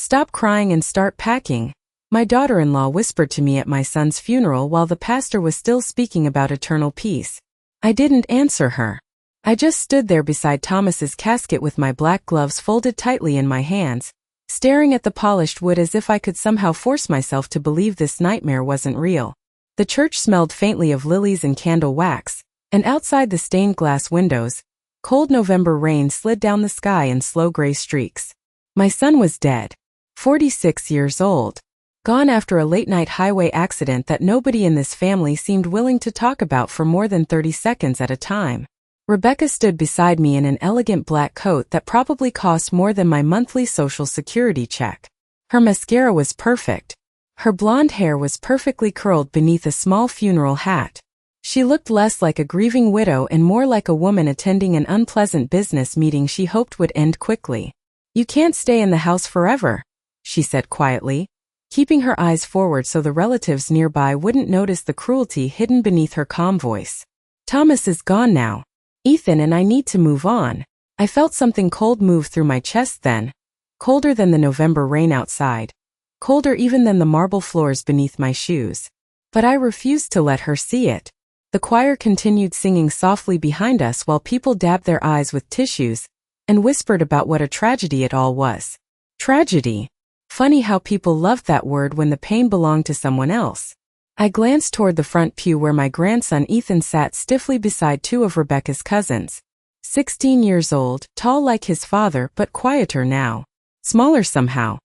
"Stop crying and start packing," my daughter-in-law whispered to me at my son's funeral while the pastor was still speaking about eternal peace. I didn't answer her. I just stood there beside Thomas's casket with my black gloves folded tightly in my hands, staring at the polished wood as if I could somehow force myself to believe this nightmare wasn't real. The church smelled faintly of lilies and candle wax, and outside the stained glass windows, cold November rain slid down the sky in slow gray streaks. My son was dead. 46 years old. Gone after a late-night highway accident that nobody in this family seemed willing to talk about for more than 30 seconds at a time. Rebecca stood beside me in an elegant black coat that probably cost more than my monthly Social Security check. Her mascara was perfect. Her blonde hair was perfectly curled beneath a small funeral hat. She looked less like a grieving widow and more like a woman attending an unpleasant business meeting she hoped would end quickly. "You can't stay in the house forever," she said quietly, keeping her eyes forward so the relatives nearby wouldn't notice the cruelty hidden beneath her calm voice. "Thomas is gone now. Ethan and I need to move on." I felt something cold move through my chest then, colder than the November rain outside, colder even than the marble floors beneath my shoes. But I refused to let her see it. The choir continued singing softly behind us while people dabbed their eyes with tissues and whispered about what a tragedy it all was. Tragedy. Funny how people loved that word when the pain belonged to someone else. I glanced toward the front pew where my grandson Ethan sat stiffly beside two of Rebecca's cousins. 16 years old, tall like his father but quieter now. Smaller somehow.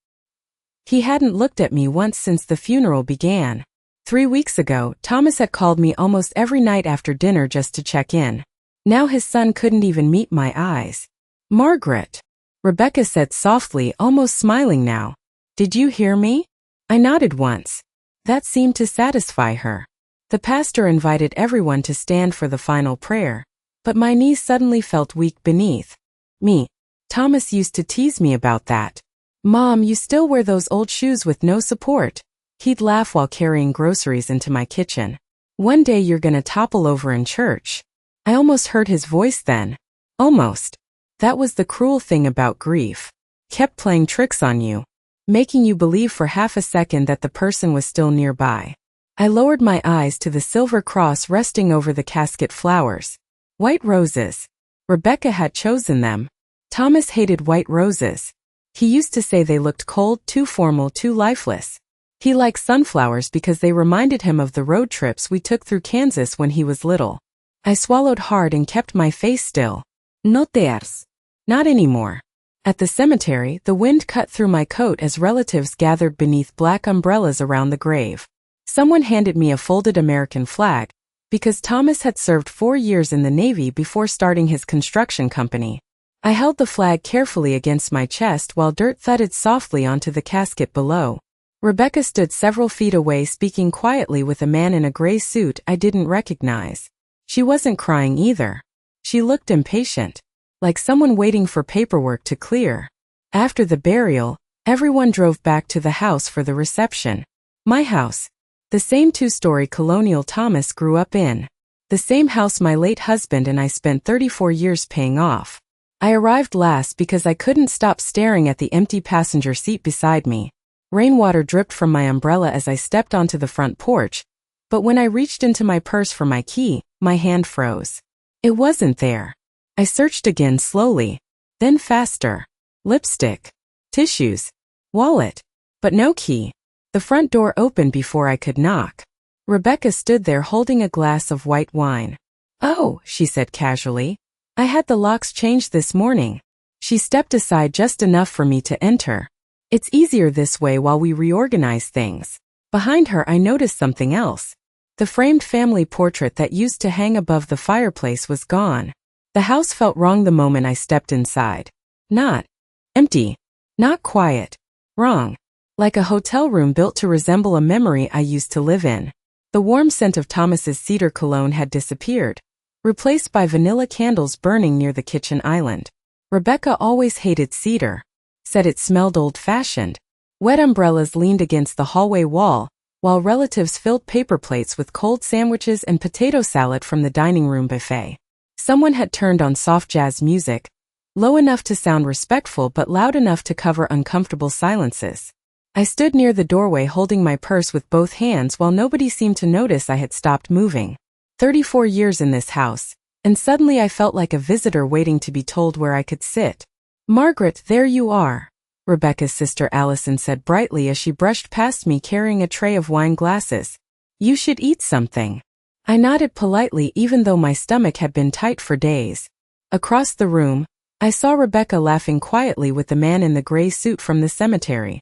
He hadn't looked at me once since the funeral began. 3 weeks ago, Thomas had called me almost every night after dinner just to check in. Now his son couldn't even meet my eyes. "Margaret," Rebecca said softly, almost smiling now. "Did you hear me?" I nodded once. That seemed to satisfy her. The pastor invited everyone to stand for the final prayer, but my knees suddenly felt weak beneath me. Thomas used to tease me about that. "Mom, you still wear those old shoes with no support." He'd laugh while carrying groceries into my kitchen. "One day you're gonna topple over in church." I almost heard his voice then. Almost. That was the cruel thing about grief. Kept playing tricks on you, making you believe for half a second that the person was still nearby. I lowered my eyes to the silver cross resting over the casket flowers. White roses. Rebecca had chosen them. Thomas hated white roses. He used to say they looked cold, too formal, too lifeless. He liked sunflowers because they reminded him of the road trips we took through Kansas when he was little. I swallowed hard and kept my face still. "No tears." Not anymore. At the cemetery, the wind cut through my coat as relatives gathered beneath black umbrellas around the grave. Someone handed me a folded American flag, because Thomas had served 4 years in the Navy before starting his construction company. I held the flag carefully against my chest while dirt thudded softly onto the casket below. Rebecca stood several feet away speaking quietly with a man in a gray suit I didn't recognize. She wasn't crying either. She looked impatient, like someone waiting for paperwork to clear. After the burial, everyone drove back to the house for the reception. My house. The same 2-story colonial Thomas grew up in. The same house my late husband and I spent 34 years paying off. I arrived last because I couldn't stop staring at the empty passenger seat beside me. Rainwater dripped from my umbrella as I stepped onto the front porch, but when I reached into my purse for my key, my hand froze. It wasn't there. I searched again slowly, then faster. Lipstick, tissues, wallet, but no key. The front door opened before I could knock. Rebecca stood there holding a glass of white wine. "Oh," she said casually. "I had the locks changed this morning." She stepped aside just enough for me to enter. "It's easier this way while we reorganize things." Behind her I noticed something else. The framed family portrait that used to hang above the fireplace was gone. The house felt wrong the moment I stepped inside. Not empty. Not quiet. Wrong. Like a hotel room built to resemble a memory I used to live in. The warm scent of Thomas's cedar cologne had disappeared, replaced by vanilla candles burning near the kitchen island. Rebecca always hated cedar. Said it smelled old-fashioned. Wet umbrellas leaned against the hallway wall, while relatives filled paper plates with cold sandwiches and potato salad from the dining room buffet. Someone had turned on soft jazz music, low enough to sound respectful but loud enough to cover uncomfortable silences. I stood near the doorway holding my purse with both hands while nobody seemed to notice I had stopped moving. 34 years in this house, and suddenly I felt like a visitor waiting to be told where I could sit. "Margaret, there you are," Rebecca's sister Allison said brightly as she brushed past me carrying a tray of wine glasses. "You should eat something." I nodded politely even though my stomach had been tight for days. Across the room, I saw Rebecca laughing quietly with the man in the gray suit from the cemetery.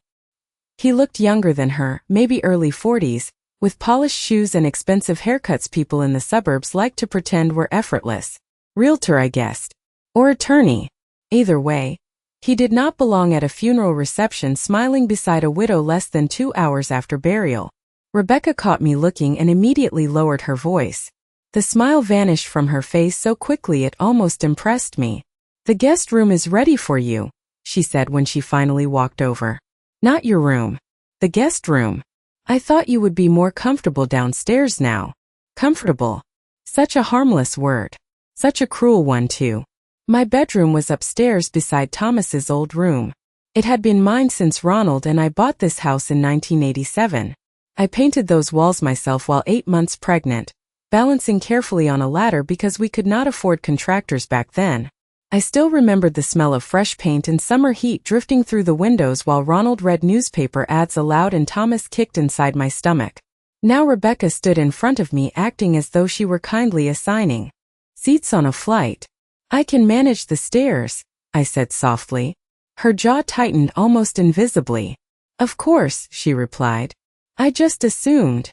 He looked younger than her, maybe early 40s, with polished shoes and expensive haircuts people in the suburbs like to pretend were effortless. Realtor, I guessed. Or attorney. Either way, he did not belong at a funeral reception smiling beside a widow less than 2 hours after burial. Rebecca caught me looking and immediately lowered her voice. The smile vanished from her face so quickly it almost impressed me. "The guest room is ready for you," she said when she finally walked over. "Not your room. The guest room. I thought you would be more comfortable downstairs now." Comfortable. Such a harmless word. Such a cruel one too. My bedroom was upstairs beside Thomas's old room. It had been mine since Ronald and I bought this house in 1987. I painted those walls myself while 8 months pregnant, balancing carefully on a ladder because we could not afford contractors back then. I still remembered the smell of fresh paint and summer heat drifting through the windows while Ronald read newspaper ads aloud and Thomas kicked inside my stomach. Now Rebecca stood in front of me acting as though she were kindly assigning seats on a flight. "I can manage the stairs," I said softly. Her jaw tightened almost invisibly. "Of course," she replied. "I just assumed."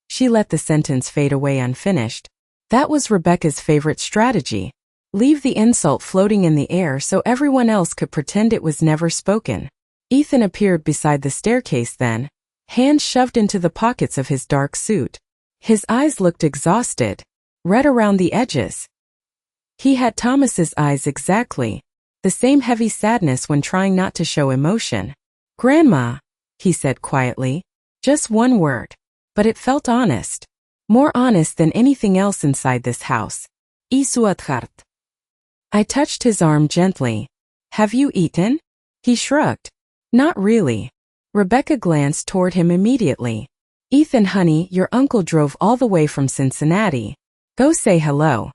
She let the sentence fade away unfinished. That was Rebecca's favorite strategy. Leave the insult floating in the air so everyone else could pretend it was never spoken. Ethan appeared beside the staircase then, hands shoved into the pockets of his dark suit. His eyes looked exhausted, red around the edges. He had Thomas's eyes exactly, the same heavy sadness when trying not to show emotion. "Grandma," he said quietly, just one word, but it felt honest. More honest than anything else inside this house. "Isuadhart." I touched his arm gently. "Have you eaten?" He shrugged. "Not really." Rebecca glanced toward him immediately. "Ethan, honey, your uncle drove all the way from Cincinnati. Go say hello."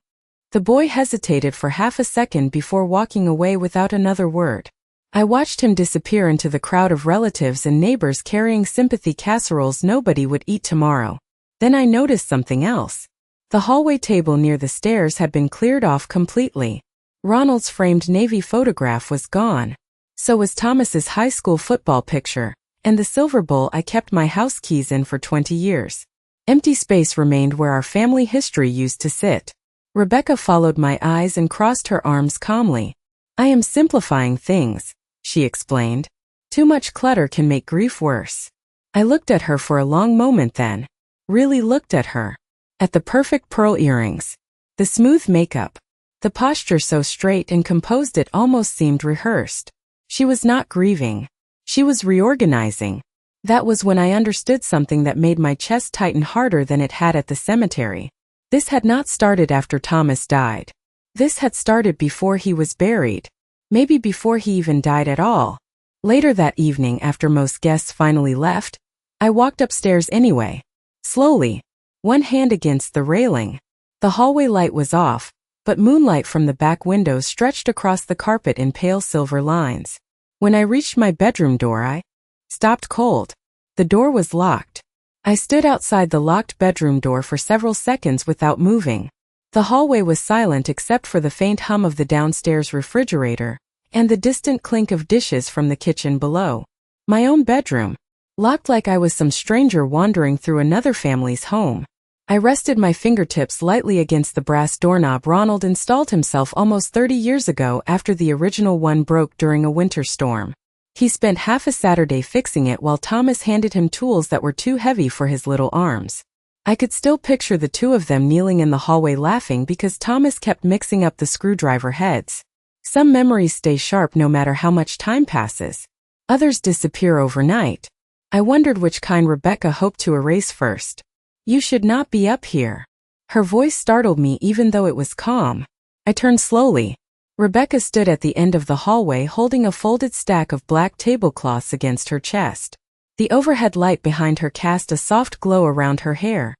The boy hesitated for half a second before walking away without another word. I watched him disappear into the crowd of relatives and neighbors carrying sympathy casseroles nobody would eat tomorrow. Then I noticed something else. The hallway table near the stairs had been cleared off completely. Ronald's framed Navy photograph was gone. So was Thomas's high school football picture, and the silver bowl I kept my house keys in for 20 years. Empty space remained where our family history used to sit. Rebecca followed my eyes and crossed her arms calmly. "I am simplifying things," she explained. "Too much clutter can make grief worse." I looked at her for a long moment then. Really looked at her. At the perfect pearl earrings. The smooth makeup. The posture so straight and composed it almost seemed rehearsed. She was not grieving. She was reorganizing. That was when I understood something that made my chest tighten harder than it had at the cemetery. This had not started after Thomas died. This had started before he was buried. Maybe before he even died at all. Later that evening, after most guests finally left, I walked upstairs anyway. Slowly, one hand against the railing. The hallway light was off, but moonlight from the back windows stretched across the carpet in pale silver lines. When I reached my bedroom door, I stopped cold. The door was locked. I stood outside the locked bedroom door for several seconds without moving. The hallway was silent except for the faint hum of the downstairs refrigerator and the distant clink of dishes from the kitchen below. My own bedroom, locked like I was some stranger wandering through another family's home. I rested my fingertips lightly against the brass doorknob Ronald installed himself almost 30 years ago after the original one broke during a winter storm. He spent half a Saturday fixing it while Thomas handed him tools that were too heavy for his little arms. I could still picture the two of them kneeling in the hallway laughing because Thomas kept mixing up the screwdriver heads. Some memories stay sharp no matter how much time passes. Others disappear overnight. I wondered which kind Rebecca hoped to erase first. "You should not be up here." Her voice startled me even though it was calm. I turned slowly. Rebecca stood at the end of the hallway holding a folded stack of black tablecloths against her chest. The overhead light behind her cast a soft glow around her hair.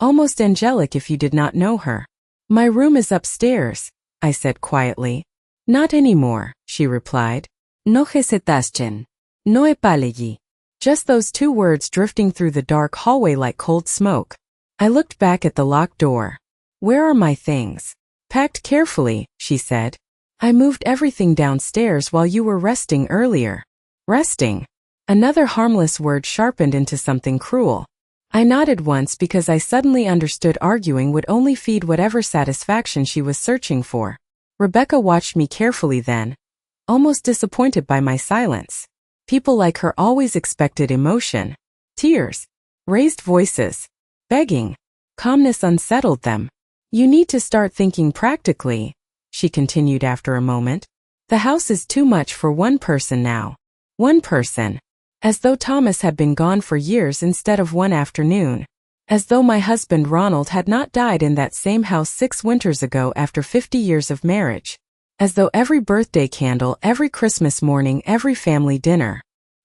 Almost angelic if you did not know her. "My room is upstairs," I said quietly. "Not anymore," she replied. "Noche se taschen. No e palegi." Just those two words drifting through the dark hallway like cold smoke. I looked back at the locked door. "Where are my things?" "Packed carefully," she said. "I moved everything downstairs while you were resting earlier." Resting? Another harmless word sharpened into something cruel. I nodded once because I suddenly understood arguing would only feed whatever satisfaction she was searching for. Rebecca watched me carefully then, almost disappointed by my silence. People like her always expected emotion. Tears. Raised voices. Begging. Calmness unsettled them. "You need to start thinking practically," she continued after a moment. "The house is too much for one person now." One person. As though Thomas had been gone for years instead of one afternoon. As though my husband Ronald had not died in that same house 6 winters ago after 50 years of marriage. As though every birthday candle, every Christmas morning, every family dinner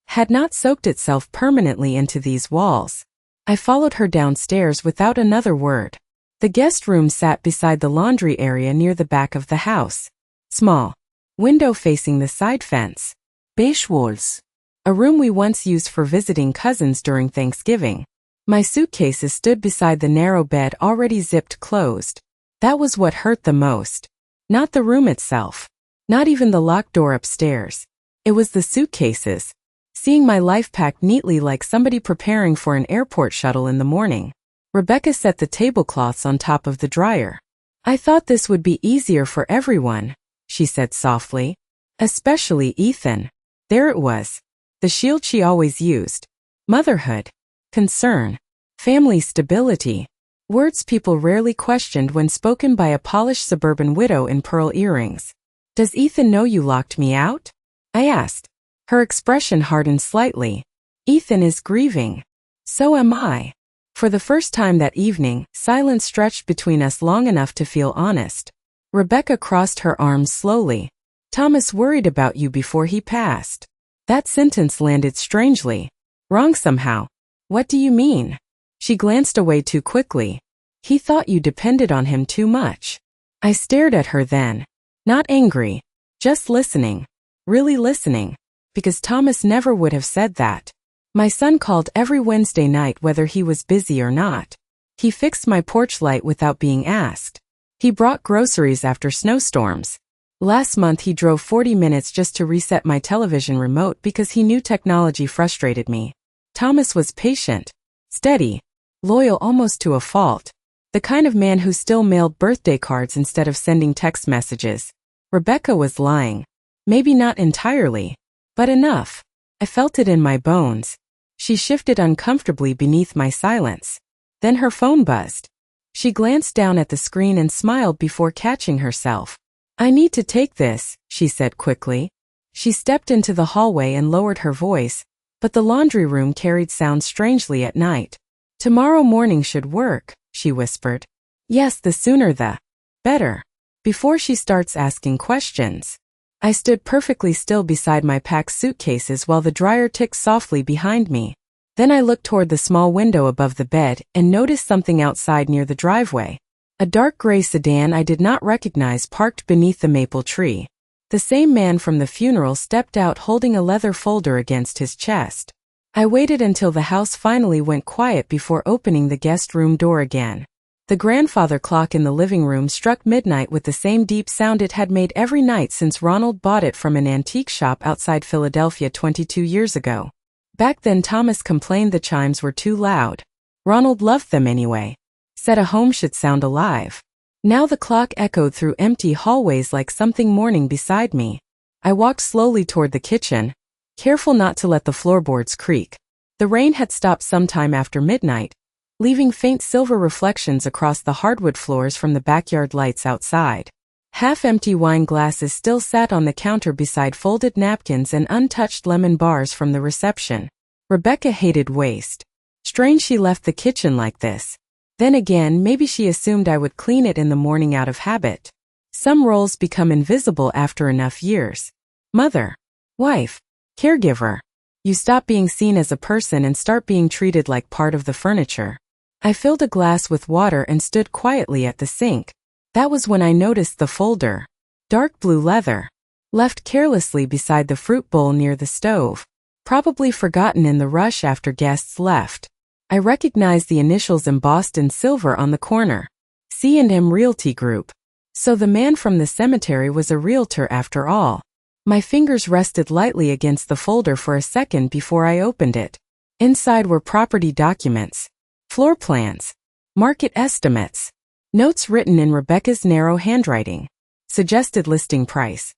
had not soaked itself permanently into these walls. I followed her downstairs without another word. The guest room sat beside the laundry area near the back of the house. Small. Window facing the side fence. Beige walls. A room we once used for visiting cousins during Thanksgiving. My suitcases stood beside the narrow bed already zipped closed. That was what hurt the most. Not the room itself. Not even the locked door upstairs. It was the suitcases. Seeing my life packed neatly like somebody preparing for an airport shuttle in the morning. Rebecca set the tablecloths on top of the dryer. "I thought this would be easier for everyone," she said softly. "Especially Ethan." There it was. The shield she always used. Motherhood. Concern. Family stability. Words people rarely questioned when spoken by a polished suburban widow in pearl earrings. "Does Ethan know you locked me out?" I asked. Her expression hardened slightly. "Ethan is grieving. So am I." For the first time that evening, silence stretched between us long enough to feel honest. Rebecca crossed her arms slowly. "Thomas worried about you before he passed." That sentence landed strangely. Wrong somehow. "What do you mean?" She glanced away too quickly. "He thought you depended on him too much." I stared at her then. Not angry. Just listening. Really listening. Because Thomas never would have said that. My son called every Wednesday night whether he was busy or not. He fixed my porch light without being asked. He brought groceries after snowstorms. Last month he drove 40 minutes just to reset my television remote because he knew technology frustrated me. Thomas was patient, steady, loyal almost to a fault. The kind of man who still mailed birthday cards instead of sending text messages. Rebecca was lying. Maybe not entirely, but enough. I felt it in my bones. She shifted uncomfortably beneath my silence. Then her phone buzzed. She glanced down at the screen and smiled before catching herself. "I need to take this," she said quickly. She stepped into the hallway and lowered her voice, but the laundry room carried sound strangely at night. "Tomorrow morning should work," she whispered. "Yes, the sooner the better." Before she starts asking questions. I stood perfectly still beside my packed suitcases while the dryer ticked softly behind me. Then I looked toward the small window above the bed and noticed something outside near the driveway. A dark gray sedan I did not recognize parked beneath the maple tree. The same man from the funeral stepped out holding a leather folder against his chest. I waited until the house finally went quiet before opening the guest room door again. The grandfather clock in the living room struck midnight with the same deep sound it had made every night since Ronald bought it from an antique shop outside Philadelphia 22 years ago. Back then Thomas complained the chimes were too loud. Ronald loved them anyway. Said a home should sound alive. Now the clock echoed through empty hallways like something mourning beside me. I walked slowly toward the kitchen, careful not to let the floorboards creak. The rain had stopped sometime after midnight, leaving faint silver reflections across the hardwood floors from the backyard lights outside. Half-empty wine glasses still sat on the counter beside folded napkins and untouched lemon bars from the reception. Rebecca hated waste. Strange she left the kitchen like this. Then again, maybe she assumed I would clean it in the morning out of habit. Some roles become invisible after enough years. Mother, wife, caregiver. You stop being seen as a person and start being treated like part of the furniture. I filled a glass with water and stood quietly at the sink. That was when I noticed the folder. Dark blue leather. Left carelessly beside the fruit bowl near the stove. Probably forgotten in the rush after guests left. I recognized the initials embossed in silver on the corner. C&M Realty Group. So the man from the cemetery was a realtor after all. My fingers rested lightly against the folder for a second before I opened it. Inside were property documents, floor plans, market estimates, notes written in Rebecca's narrow handwriting. Suggested listing price,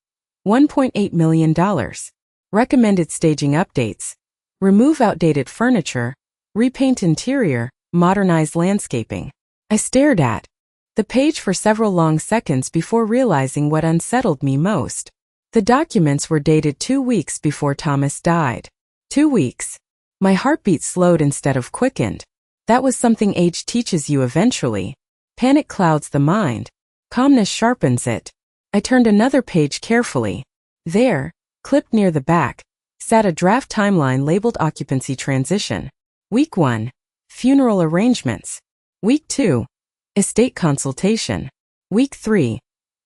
$1.8 million. Recommended staging updates. Remove outdated furniture, repaint interior, modernize landscaping. I stared at the page for several long seconds before realizing what unsettled me most. The documents were dated 2 weeks before Thomas died. 2 weeks. My heartbeat slowed instead of quickened. That was something age teaches you eventually. Panic clouds the mind. Calmness sharpens it. I turned another page carefully. There, clipped near the back, sat a draft timeline labeled Occupancy Transition. Week 1. Funeral Arrangements. Week 2. Estate Consultation. Week 3.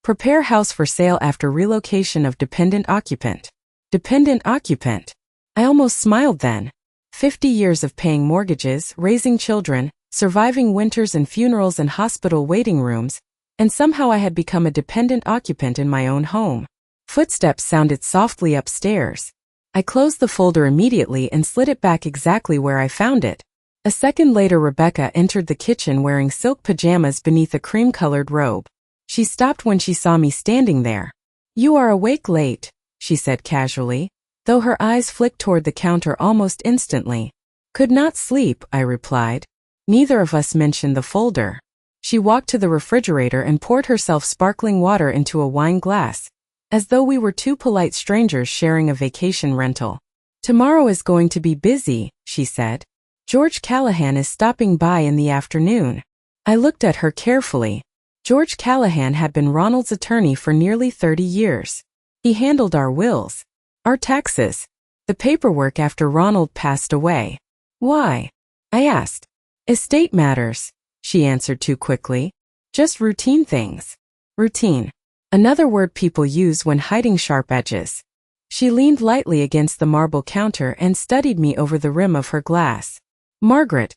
Prepare house for sale after relocation of dependent occupant. Dependent occupant. I almost smiled then. 50 years of paying mortgages, raising children, surviving winters and funerals and hospital waiting rooms, and somehow I had become a dependent occupant in my own home. Footsteps sounded softly upstairs. I closed the folder immediately and slid it back exactly where I found it. A second later, Rebecca entered the kitchen wearing silk pajamas beneath a cream-colored robe. She stopped when she saw me standing there. "You are awake late," she said casually, though her eyes flicked toward the counter almost instantly. "Could not sleep," I replied. Neither of us mentioned the folder. She walked to the refrigerator and poured herself sparkling water into a wine glass, as though we were two polite strangers sharing a vacation rental. "Tomorrow is going to be busy," she said. "George Callahan is stopping by in the afternoon." I looked at her carefully. George Callahan had been Ronald's attorney for nearly 30 years. He handled our wills, our taxes, the paperwork after Ronald passed away. "Why?" I asked. "Estate matters," she answered too quickly. "Just routine things." Routine. Another word people use when hiding sharp edges. She leaned lightly against the marble counter and studied me over the rim of her glass. "Margaret,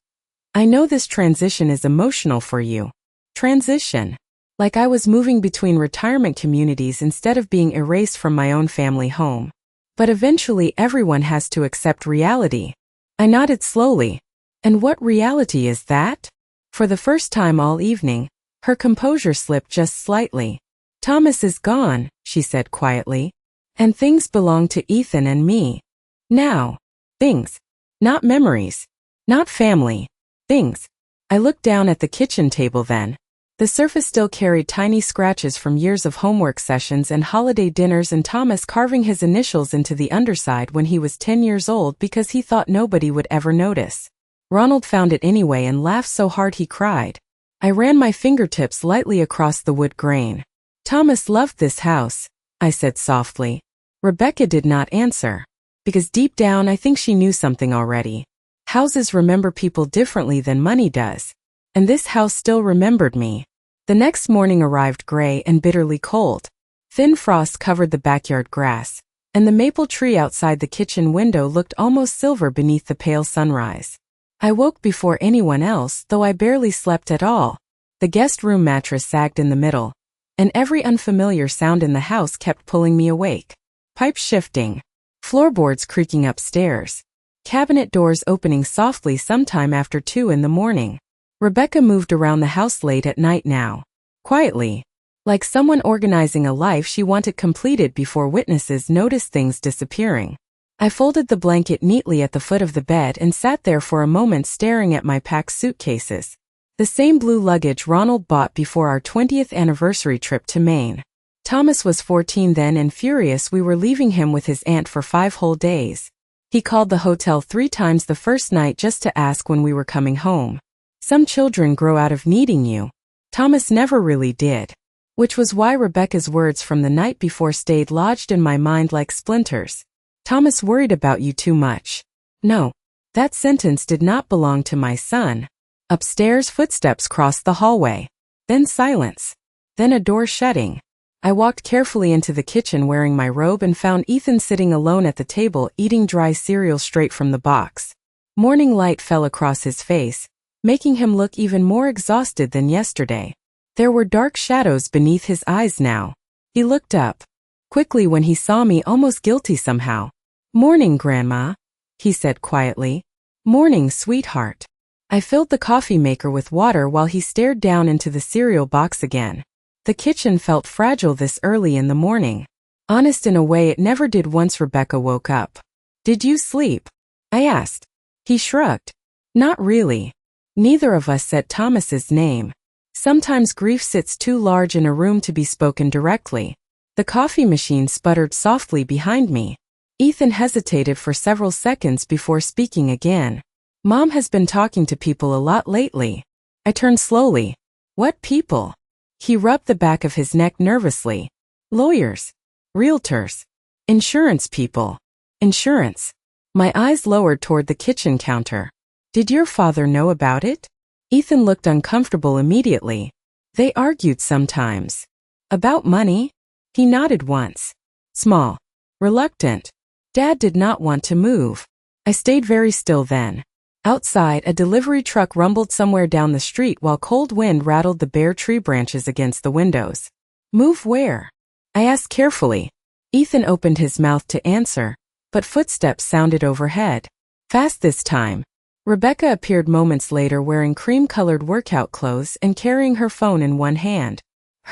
I know this transition is emotional for you." Transition. Like I was moving between retirement communities instead of being erased from my own family home. But eventually everyone has to accept reality. I nodded slowly. "And what reality is that?" For the first time all evening, her composure slipped just slightly. "Thomas is gone," she said quietly. "And things belong to Ethan and me. Now. Things. Not memories. Not family. Things." I looked down at the kitchen table then. The surface still carried tiny scratches from years of homework sessions and holiday dinners and Thomas carving his initials into the underside when he was 10 years old because he thought nobody would ever notice. Ronald found it anyway and laughed so hard he cried. I ran my fingertips lightly across the wood grain. "Thomas loved this house," I said softly. Rebecca did not answer. Because deep down I think she knew something already. Houses remember people differently than money does. And this house still remembered me. The next morning arrived gray and bitterly cold. Thin frost covered the backyard grass, and the maple tree outside the kitchen window looked almost silver beneath the pale sunrise. I woke before anyone else, though I barely slept at all. The guest room mattress sagged in the middle, and every unfamiliar sound in the house kept pulling me awake. Pipes shifting, floorboards creaking upstairs, cabinet doors opening softly sometime after 2 in the morning. Rebecca moved around the house late at night now. Quietly. Like someone organizing a life she wanted completed before witnesses noticed things disappearing. I folded the blanket neatly at the foot of the bed and sat there for a moment staring at my packed suitcases. The same blue luggage Ronald bought before our 20th anniversary trip to Maine. Thomas was 14 then and furious we were leaving him with his aunt for 5 whole days. He called the hotel 3 times the first night just to ask when we were coming home. Some children grow out of needing you. Thomas never really did. which was why Rebecca's words from the night before stayed lodged in my mind like splinters. Thomas worried about you too much. No. That sentence did not belong to my son. Upstairs, footsteps crossed the hallway. Then silence. Then a door shutting. I walked carefully into the kitchen wearing my robe and found Ethan sitting alone at the table eating dry cereal straight from the box. Morning light fell across his face, making him look even more exhausted than yesterday. There were dark shadows beneath his eyes now. He looked up quickly when he saw me, almost guilty somehow. "Morning, Grandma," he said quietly. "Morning, sweetheart." I filled the coffee maker with water while he stared down into the cereal box again. The kitchen felt fragile this early in the morning. Honest in a way it never did once Rebecca woke up. "Did you sleep?" I asked. He shrugged. "Not really." Neither of us said Thomas's name. Sometimes grief sits too large in a room to be spoken directly. The coffee machine sputtered softly behind me. Ethan hesitated for several seconds before speaking again. "Mom has been talking to people a lot lately." I turned slowly. "What people?" He rubbed the back of his neck nervously. "Lawyers. Realtors. Insurance people." "Insurance." My eyes lowered toward the kitchen counter. "Did your father know about it?" Ethan looked uncomfortable immediately. "They argued sometimes." "About money?" He nodded once. Small. Reluctant. Dad did not want to move. I stayed very still then. Outside, a delivery truck rumbled somewhere down the street while cold wind rattled the bare tree branches against the windows. "Move where?" I asked carefully. Ethan opened his mouth to answer, but footsteps sounded overhead. Fast this time. Rebecca appeared moments later wearing cream-colored workout clothes and carrying her phone in one hand.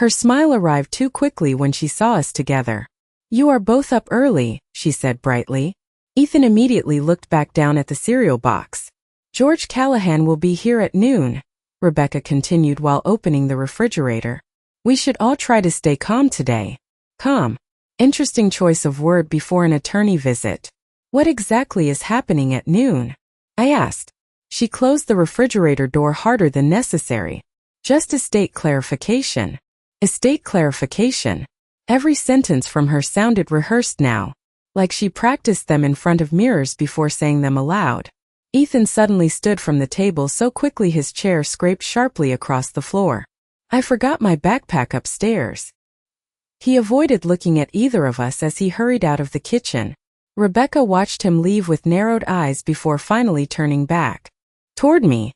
Her smile arrived too quickly when she saw us together. "You are both up early," she said brightly. Ethan immediately looked back down at the cereal box. "George Callahan will be here at noon," Rebecca continued while opening the refrigerator. "We should all try to stay calm today." Calm. Interesting choice of word before an attorney visit. "What exactly is happening at noon?" I asked. She closed the refrigerator door harder than necessary. "Just estate clarification." Estate clarification. Every sentence from her sounded rehearsed now, like she practiced them in front of mirrors before saying them aloud. Ethan suddenly stood from the table so quickly his chair scraped sharply across the floor. "I forgot my backpack upstairs." He avoided looking at either of us as he hurried out of the kitchen. Rebecca watched him leave with narrowed eyes before finally turning back toward me.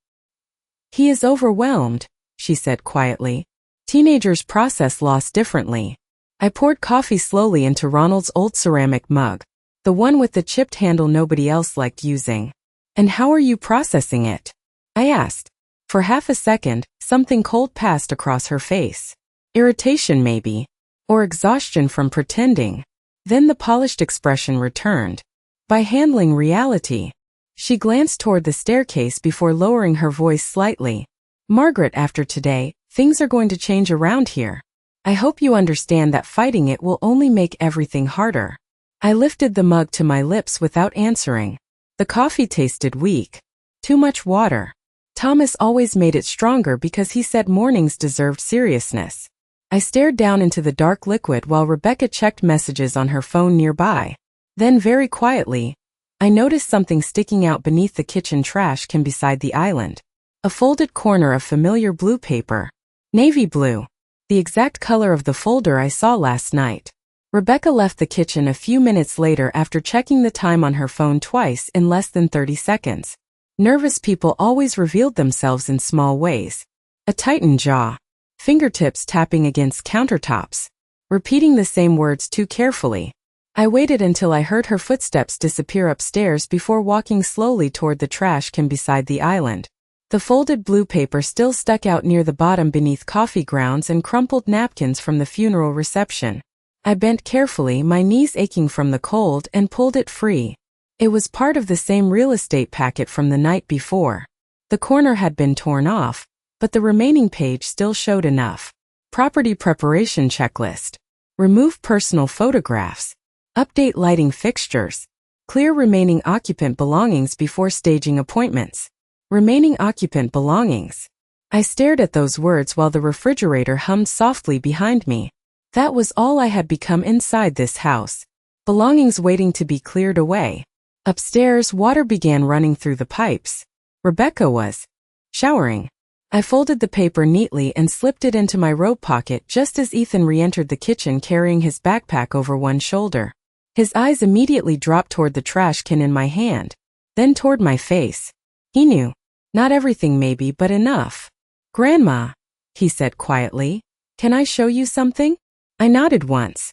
"He is overwhelmed," she said quietly. "Teenagers process loss differently." I poured coffee slowly into Ronald's old ceramic mug, the one with the chipped handle nobody else liked using. "And how are you processing it?" I asked. For half a second, something cold passed across her face. Irritation maybe. Or exhaustion from pretending. Then the polished expression returned. "By handling reality." She glanced toward the staircase before lowering her voice slightly. "Margaret, after today, things are going to change around here. I hope you understand that fighting it will only make everything harder." I lifted the mug to my lips without answering. The coffee tasted weak. Too much water. Thomas always made it stronger because he said mornings deserved seriousness. I stared down into the dark liquid while Rebecca checked messages on her phone nearby. Then very quietly, I noticed something sticking out beneath the kitchen trash can beside the island. A folded corner of familiar blue paper. Navy blue. The exact color of the folder I saw last night. Rebecca left the kitchen a few minutes later after checking the time on her phone twice in less than 30 seconds. Nervous people always revealed themselves in small ways. A tightened jaw. Fingertips tapping against countertops. Repeating the same words too carefully. I waited until I heard her footsteps disappear upstairs before walking slowly toward the trash can beside the island. The folded blue paper still stuck out near the bottom beneath coffee grounds and crumpled napkins from the funeral reception. I bent carefully, my knees aching from the cold, and pulled it free. It was part of the same real estate packet from the night before. The corner had been torn off, but the remaining page still showed enough. Property preparation checklist. Remove personal photographs. Update lighting fixtures. Clear remaining occupant belongings before staging appointments. Remaining occupant belongings. I stared at those words while the refrigerator hummed softly behind me. That was all I had become inside this house. Belongings waiting to be cleared away. Upstairs, water began running through the pipes. Rebecca was showering. I folded the paper neatly and slipped it into my robe pocket just as Ethan re-entered the kitchen carrying his backpack over one shoulder. His eyes immediately dropped toward the trash can in my hand, then toward my face. He knew. Not everything maybe, but enough. "Grandma," he said quietly, "can I show you something?" I nodded once.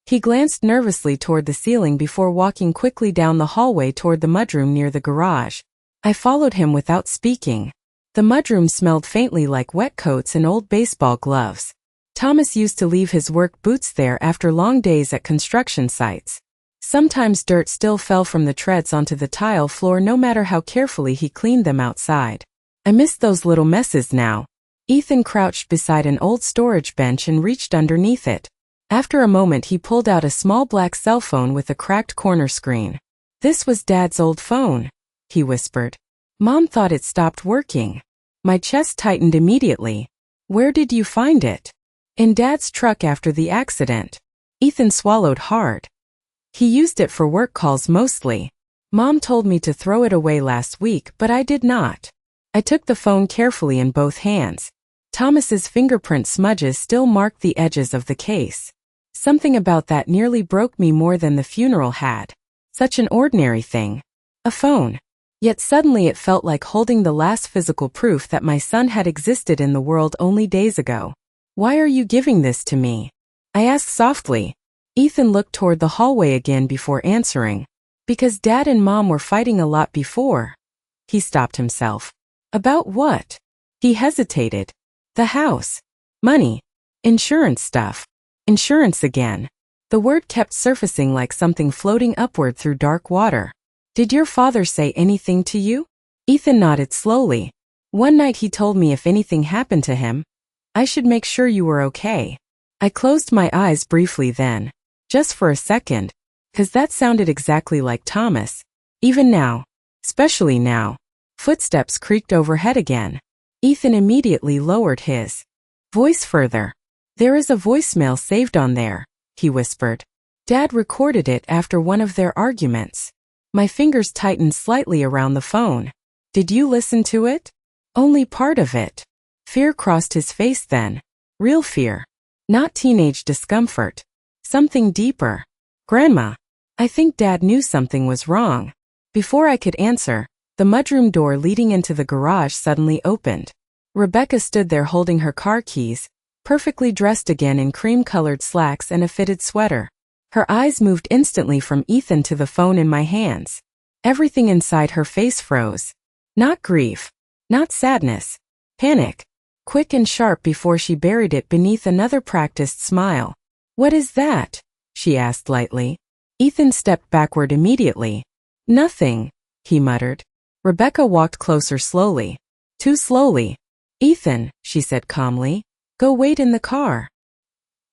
He glanced nervously toward the ceiling before walking quickly down the hallway toward the mudroom near the garage. I followed him without speaking. The mudroom smelled faintly like wet coats and old baseball gloves. Thomas used to leave his work boots there after long days at construction sites. Sometimes dirt still fell from the treads onto the tile floor no matter how carefully he cleaned them outside. I missed those little messes now. Ethan crouched beside an old storage bench and reached underneath it. After a moment he pulled out a small black cell phone with a cracked corner screen. "This was Dad's old phone," he whispered. "Mom thought it stopped working." My chest tightened immediately. "Where did you find it?" "In Dad's truck after the accident." Ethan swallowed hard. "He used it for work calls mostly. Mom told me to throw it away last week, but I did not." I took the phone carefully in both hands. Thomas's fingerprint smudges still marked the edges of the case. Something about that nearly broke me more than the funeral had. Such an ordinary thing. A phone. Yet suddenly it felt like holding the last physical proof that my son had existed in the world only days ago. "Why are you giving this to me?" I asked softly. Ethan looked toward the hallway again before answering. "Because Dad and Mom were fighting a lot before." He stopped himself. "About what?" He hesitated. "The house. Money. Insurance stuff." Insurance again. The word kept surfacing like something floating upward through dark water. "Did your father say anything to you?" Ethan nodded slowly. "One night he told me if anything happened to him, I should make sure you were okay." I closed my eyes briefly then. Just for a second. 'Cause that sounded exactly like Thomas. Even now. Especially now. Footsteps creaked overhead again. Ethan immediately lowered his voice further. "There is a voicemail saved on there," he whispered. "Dad recorded it after one of their arguments." My fingers tightened slightly around the phone. "Did you listen to it?" "Only part of it." Fear crossed his face then. Real fear. Not teenage discomfort. Something deeper. "Grandma, I think Dad knew something was wrong." Before I could answer, the mudroom door leading into the garage suddenly opened. Rebecca stood there holding her car keys, perfectly dressed again in cream-colored slacks and a fitted sweater. Her eyes moved instantly from Ethan to the phone in my hands. Everything inside her face froze. Not grief. Not sadness. Panic. Quick and sharp before she buried it beneath another practiced smile. "What is that?" she asked lightly. Ethan stepped backward immediately. "Nothing," he muttered. Rebecca walked closer slowly. Too slowly. "Ethan," she said calmly. "Go wait in the car."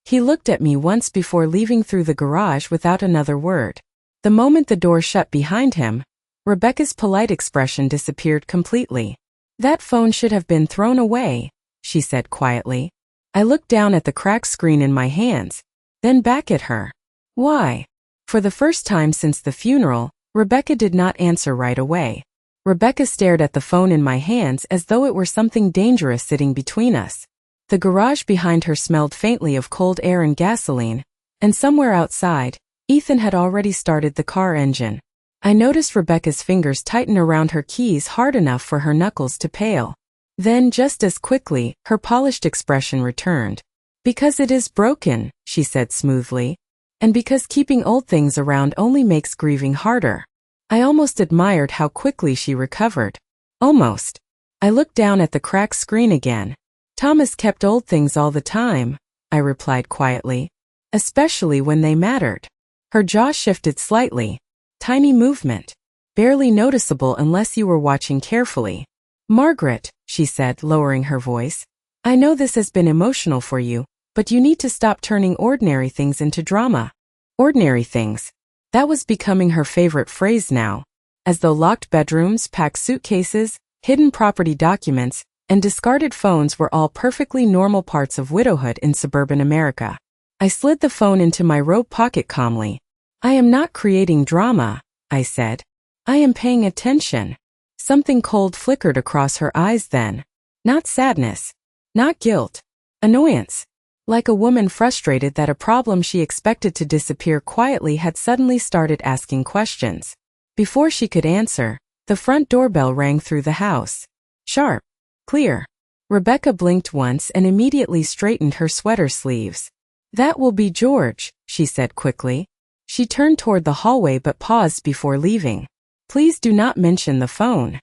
He looked at me once before leaving through the garage without another word. The moment the door shut behind him, Rebecca's polite expression disappeared completely. "That phone should have been thrown away," she said quietly. I looked down at the cracked screen in my hands, then back at her. "Why?" For the first time since the funeral, Rebecca did not answer right away. Rebecca stared at the phone in my hands as though it were something dangerous sitting between us. The garage behind her smelled faintly of cold air and gasoline, and somewhere outside, Ethan had already started the car engine. I noticed Rebecca's fingers tighten around her keys hard enough for her knuckles to pale. Then, just as quickly, her polished expression returned. "Because it is broken," she said smoothly. "And because keeping old things around only makes grieving harder." I almost admired how quickly she recovered. Almost. I looked down at the cracked screen again. "Thomas kept old things all the time," I replied quietly. "Especially when they mattered." Her jaw shifted slightly. Tiny movement. Barely noticeable unless you were watching carefully. "Margaret," she said, lowering her voice, "I know this has been emotional for you, but you need to stop turning ordinary things into drama." Ordinary things. That was becoming her favorite phrase now. As though locked bedrooms, packed suitcases, hidden property documents, and discarded phones were all perfectly normal parts of widowhood in suburban America. I slid the phone into my robe pocket calmly. "I am not creating drama," I said. "I am paying attention." Something cold flickered across her eyes then. Not sadness. Not guilt. Annoyance. Like a woman frustrated that a problem she expected to disappear quietly had suddenly started asking questions. Before she could answer, the front doorbell rang through the house. Sharp. Clear. Rebecca blinked once and immediately straightened her sweater sleeves. "That will be George," she said quickly. She turned toward the hallway but paused before leaving. "Please do not mention the phone."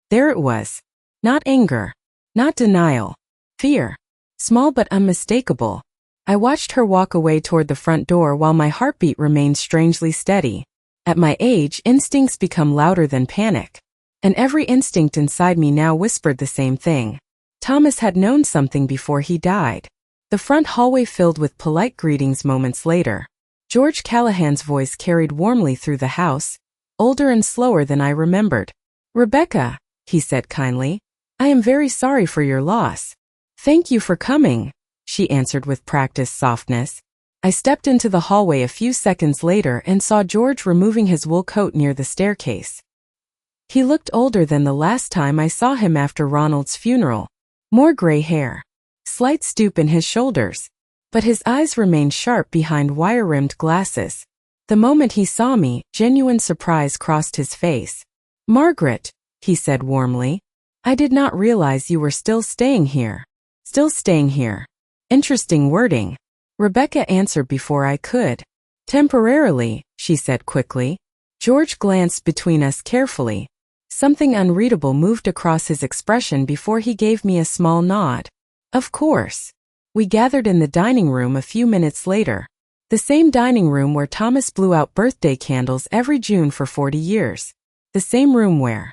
There it was. Not anger. Not denial. Fear. Small but unmistakable. I watched her walk away toward the front door while my heartbeat remained strangely steady. At my age, instincts become louder than panic. And every instinct inside me now whispered the same thing. Thomas had known something before he died. The front hallway filled with polite greetings moments later. George Callahan's voice carried warmly through the house, older and slower than I remembered. "Rebecca," he said kindly, "I am very sorry for your loss." "Thank you for coming," she answered with practiced softness. I stepped into the hallway a few seconds later and saw George removing his wool coat near the staircase. He looked older than the last time I saw him after Ronald's funeral. More gray hair. Slight stoop in his shoulders. But his eyes remained sharp behind wire-rimmed glasses. The moment he saw me, genuine surprise crossed his face. "Margaret," he said warmly, "I did not realize you were still staying here." "Still staying here." Interesting wording. Rebecca answered before I could. "Temporarily," she said quickly. George glanced between us carefully. Something unreadable moved across his expression before he gave me a small nod. "Of course." We gathered in the dining room a few minutes later. The same dining room where Thomas blew out birthday candles every June for 40 years. The same room where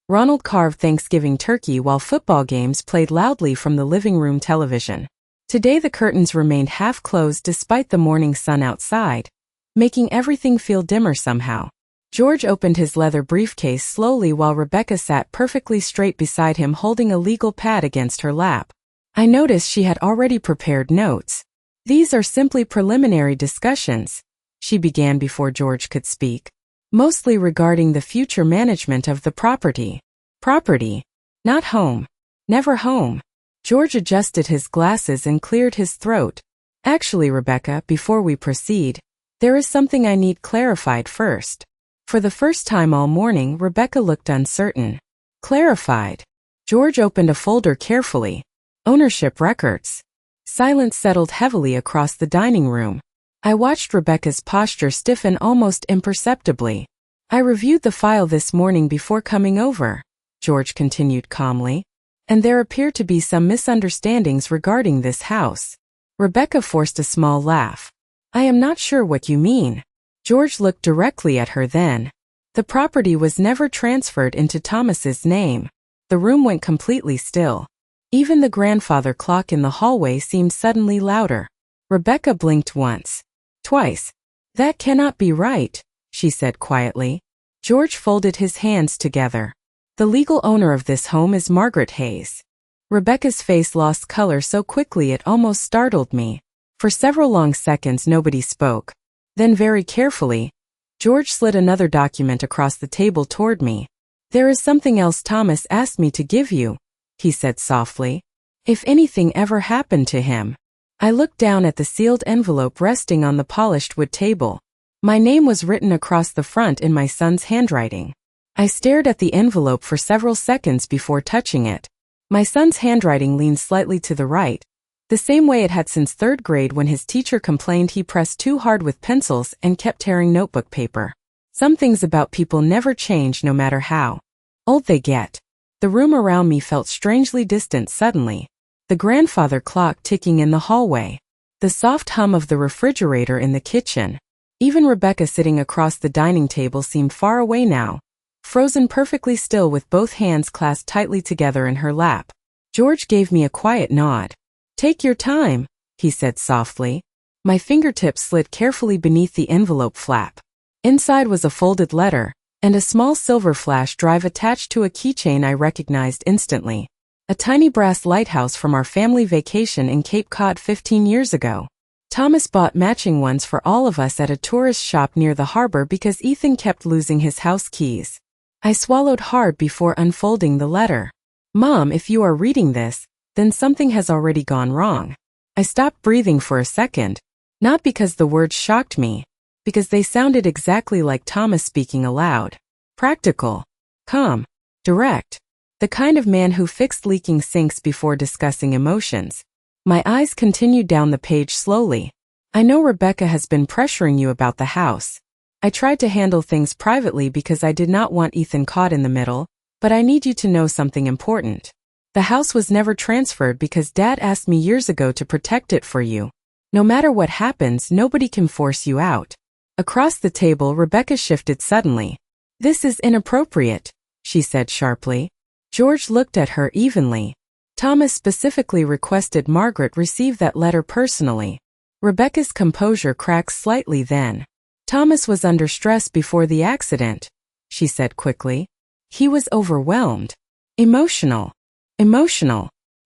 Ronald carved Thanksgiving turkey while football games played loudly from the living room television. Today the curtains remained half closed despite the morning sun outside, making everything feel dimmer somehow. George opened his leather briefcase slowly while Rebecca sat perfectly straight beside him holding a legal pad against her lap. I noticed she had already prepared notes. "These are simply preliminary discussions," she began before George could speak. "Mostly regarding the future management of the property." Property. Not home. Never home. George adjusted his glasses and cleared his throat. "Actually, Rebecca, before we proceed, there is something I need clarified first." For the first time all morning, Rebecca looked uncertain. "Clarified." George opened a folder carefully. Ownership records. Silence settled heavily across the dining room. I watched Rebecca's posture stiffen almost imperceptibly. "I reviewed the file this morning before coming over," George continued calmly, "and there appear to be some misunderstandings regarding this house." Rebecca forced a small laugh. "I am not sure what you mean." George looked directly at her then. "The property was never transferred into Thomas's name." The room went completely still. Even the grandfather clock in the hallway seemed suddenly louder. Rebecca blinked once. Twice. "That cannot be right," she said quietly. George folded his hands together. "The legal owner of this home is Margaret Hayes." Rebecca's face lost color so quickly it almost startled me. For several long seconds nobody spoke. Then very carefully, George slid another document across the table toward me. "There is something else Thomas asked me to give you," he said softly. "If anything ever happened to him." I looked down at the sealed envelope resting on the polished wood table. My name was written across the front in my son's handwriting. I stared at the envelope for several seconds before touching it. My son's handwriting leaned slightly to the right, the same way it had since third grade when his teacher complained he pressed too hard with pencils and kept tearing notebook paper. Some things about people never change no matter how old they get. The room around me felt strangely distant suddenly. The grandfather clock ticking in the hallway. The soft hum of the refrigerator in the kitchen. Even Rebecca sitting across the dining table seemed far away now, frozen perfectly still with both hands clasped tightly together in her lap. George gave me a quiet nod. "Take your time," he said softly. My fingertips slid carefully beneath the envelope flap. Inside was a folded letter, and a small silver flash drive attached to a keychain I recognized instantly. A tiny brass lighthouse from our family vacation in Cape Cod 15 years ago. Thomas bought matching ones for all of us at a tourist shop near the harbor because Ethan kept losing his house keys. I swallowed hard before unfolding the letter. Mom, if you are reading this, then something has already gone wrong. I stopped breathing for a second, not because the words shocked me, because they sounded exactly like Thomas speaking aloud. Practical, calm, direct, the kind of man who fixed leaking sinks before discussing emotions. My eyes continued down the page slowly. I know Rebecca has been pressuring you about the house. I tried to handle things privately because I did not want Ethan caught in the middle, but I need you to know something important. The house was never transferred because Dad asked me years ago to protect it for you. No matter what happens, nobody can force you out. Across the table, Rebecca shifted suddenly. This is inappropriate, she said sharply. George looked at her evenly. Thomas specifically requested Margaret receive that letter personally. Rebecca's composure cracked slightly then. Thomas was under stress before the accident, she said quickly. He was overwhelmed. Emotional.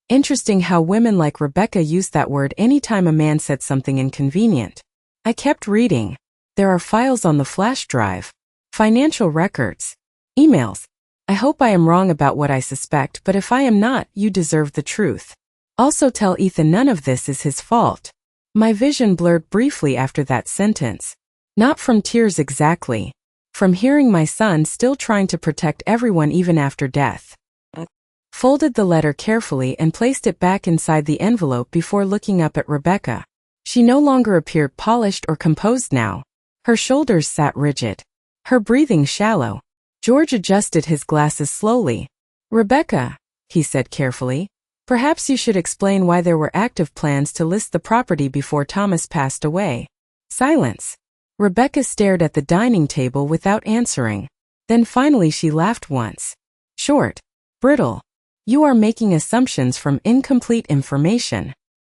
Interesting how women like Rebecca used that word anytime a man said something inconvenient. I kept reading. There are files on the flash drive. Financial records. Emails. I hope I am wrong about what I suspect, but if I am not, you deserve the truth. Also tell Ethan none of this is his fault. My vision blurred briefly after that sentence. Not from tears exactly. From hearing my son still trying to protect everyone even after death. Folded the letter carefully and placed it back inside the envelope before looking up at Rebecca. She no longer appeared polished or composed now. Her shoulders sat rigid. Her breathing shallow. George adjusted his glasses slowly. Rebecca, he said carefully, perhaps you should explain why there were active plans to list the property before Thomas passed away. Silence. Rebecca stared at the dining table without answering. Then finally she laughed once. Short. Brittle. You are making assumptions from incomplete information.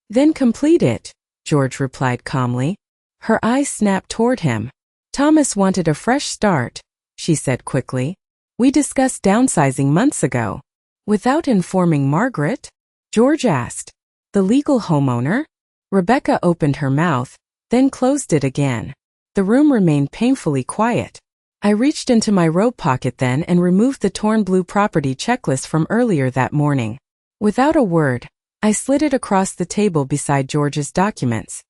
Then complete it, George replied calmly. Her eyes snapped toward him. Thomas wanted a fresh start, she said quickly. We discussed downsizing months ago. Without informing Margaret? George asked. The legal homeowner? Rebecca opened her mouth, then closed it again. The room remained painfully quiet. I reached into my robe pocket then and removed the torn blue property checklist from earlier that morning. Without a word, I slid it across the table beside George's documents.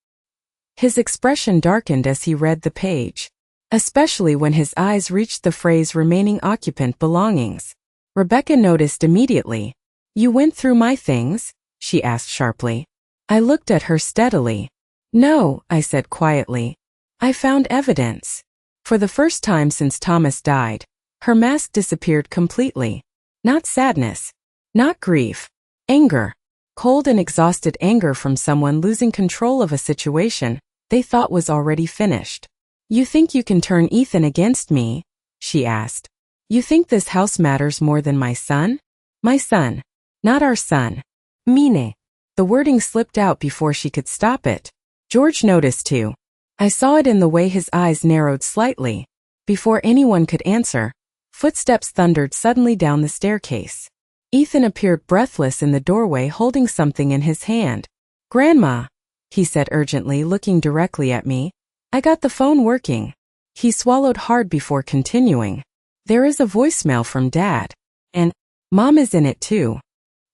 His expression darkened as he read the page, especially when his eyes reached the phrase remaining occupant belongings. Rebecca noticed immediately. You went through my things? She asked sharply. I looked at her steadily. No, I said quietly. I found evidence. For the first time since Thomas died, her mask disappeared completely. Not sadness. Not grief. Anger. Cold and exhausted anger from someone losing control of a situation they thought was already finished. You think you can turn Ethan against me? She asked. You think this house matters more than my son? My son. Not our son. Mine. The wording slipped out before she could stop it. George noticed too. I saw it in the way his eyes narrowed slightly. Before anyone could answer, footsteps thundered suddenly down the staircase. Ethan appeared breathless in the doorway holding something in his hand. Grandma, he said urgently, looking directly at me. I got the phone working. He swallowed hard before continuing. There is a voicemail from Dad. And Mom is in it too.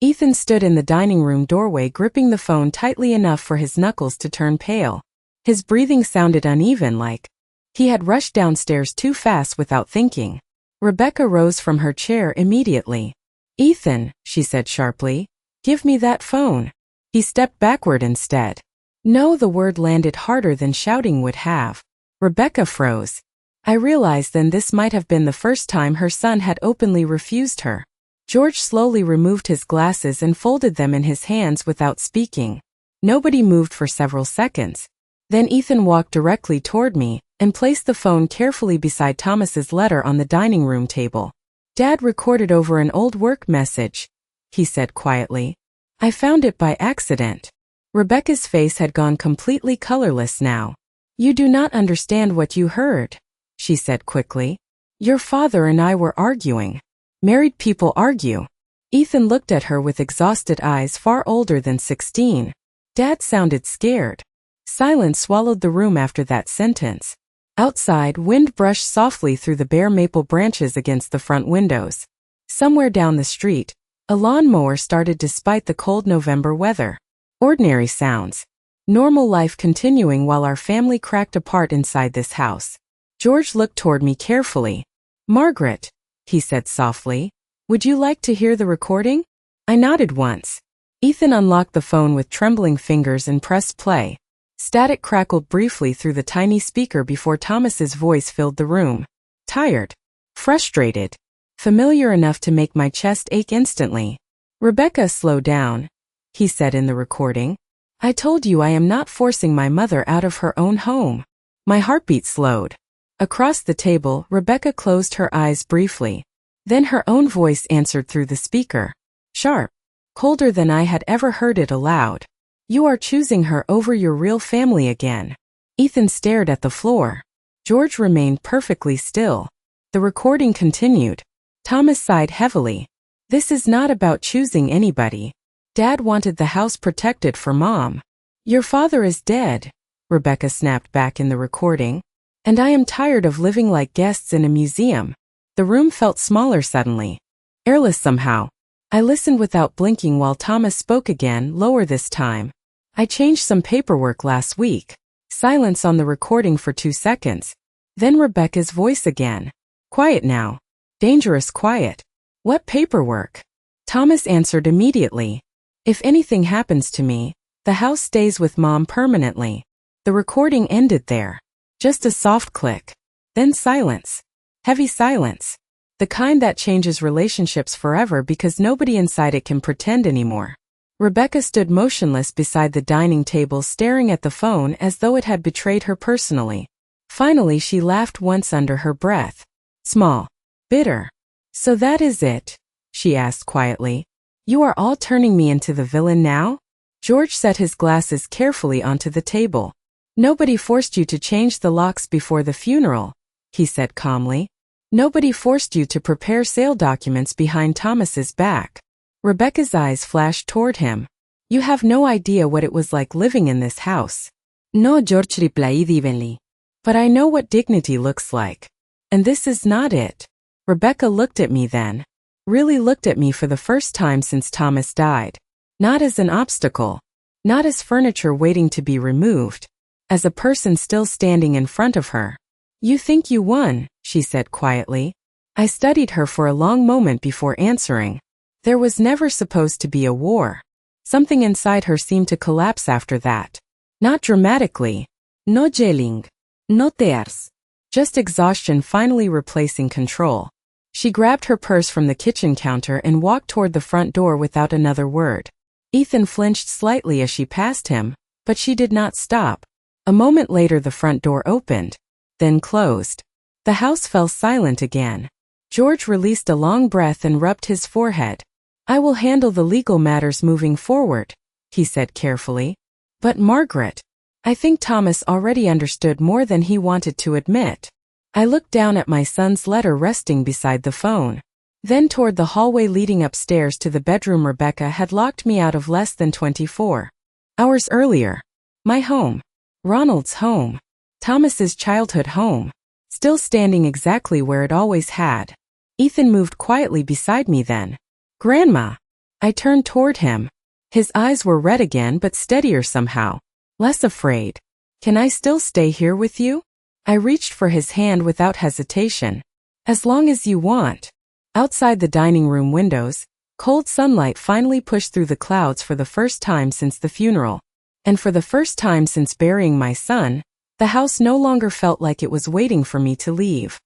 Ethan stood in the dining room doorway gripping the phone tightly enough for his knuckles to turn pale. His breathing sounded uneven, like he had rushed downstairs too fast without thinking. Rebecca rose from her chair immediately. Ethan, she said sharply, give me that phone. He stepped backward instead. No, the word landed harder than shouting would have. Rebecca froze. I realized then this might have been the first time her son had openly refused her. George slowly removed his glasses and folded them in his hands without speaking. Nobody moved for several seconds. Then Ethan walked directly toward me and placed the phone carefully beside Thomas's letter on the dining room table. Dad recorded over an old work message, he said quietly. I found it by accident. Rebecca's face had gone completely colorless now. You do not understand what you heard, she said quickly. Your father and I were arguing. Married people argue. Ethan looked at her with exhausted eyes far older than 16. Dad sounded scared. Silence swallowed the room after that sentence. Outside, wind brushed softly through the bare maple branches against the front windows. Somewhere down the street, a lawnmower started despite the cold November weather. Ordinary sounds. Normal life continuing while our family cracked apart inside this house. George looked toward me carefully. "Margaret," he said softly, "would you like to hear the recording?" I nodded once. Ethan unlocked the phone with trembling fingers and pressed play. Static crackled briefly through the tiny speaker before Thomas's voice filled the room. Tired. Frustrated. Familiar enough to make my chest ache instantly. "Rebecca, slow down," he said in the recording. "I told you I am not forcing my mother out of her own home." My heartbeat slowed. Across the table, Rebecca closed her eyes briefly. Then her own voice answered through the speaker. Sharp. Colder than I had ever heard it aloud. "You are choosing her over your real family again." Ethan stared at the floor. George remained perfectly still. The recording continued. Thomas sighed heavily. "This is not about choosing anybody. Dad wanted the house protected for Mom." "Your father is dead," Rebecca snapped back in the recording. "And I am tired of living like guests in a museum." The room felt smaller suddenly. Airless somehow. I listened without blinking while Thomas spoke again, lower this time. "I changed some paperwork last week." Silence on the recording for 2 seconds. Then Rebecca's voice again. Quiet now. Dangerous quiet. "What paperwork?" Thomas answered immediately. "If anything happens to me, the house stays with Mom permanently." The recording ended there. Just a soft click. Then silence. Heavy silence. The kind that changes relationships forever because nobody inside it can pretend anymore. Rebecca stood motionless beside the dining table staring at the phone as though it had betrayed her personally. Finally she laughed once under her breath. Small. Bitter. "So that is it?" she asked quietly. "You are all turning me into the villain now?" George set his glasses carefully onto the table. "Nobody forced you to change the locks before the funeral," he said calmly. "Nobody forced you to prepare sale documents behind Thomas's back." Rebecca's eyes flashed toward him. "You have no idea what it was like living in this house." "No," George replied evenly. "But I know what dignity looks like. And this is not it." Rebecca looked at me then. Really looked at me for the first time since Thomas died. Not as an obstacle. Not as furniture waiting to be removed. As a person still standing in front of her. "You think you won," she said quietly. I studied her for a long moment before answering. There was never supposed to be a war. Something inside her seemed to collapse after that. Not dramatically. No yelling. No tears. Just exhaustion finally replacing control. She grabbed her purse from the kitchen counter and walked toward the front door without another word. Ethan flinched slightly as she passed him, but she did not stop. A moment later the front door opened, then closed. The house fell silent again. George released a long breath and rubbed his forehead. "I will handle the legal matters moving forward," he said carefully. "But Margaret," I think Thomas already understood more than he wanted to admit. I looked down at my son's letter resting beside the phone. Then toward the hallway leading upstairs to the bedroom Rebecca had locked me out of less than 24 hours earlier. My home. Ronald's home. Thomas's childhood home. Still standing exactly where it always had. Ethan moved quietly beside me then. "Grandma." I turned toward him. His eyes were red again but steadier somehow. Less afraid. "Can I still stay here with you?" I reached for his hand without hesitation. "As long as you want." Outside the dining room windows, cold sunlight finally pushed through the clouds for the first time since the funeral. And for the first time since burying my son, the house no longer felt like it was waiting for me to leave.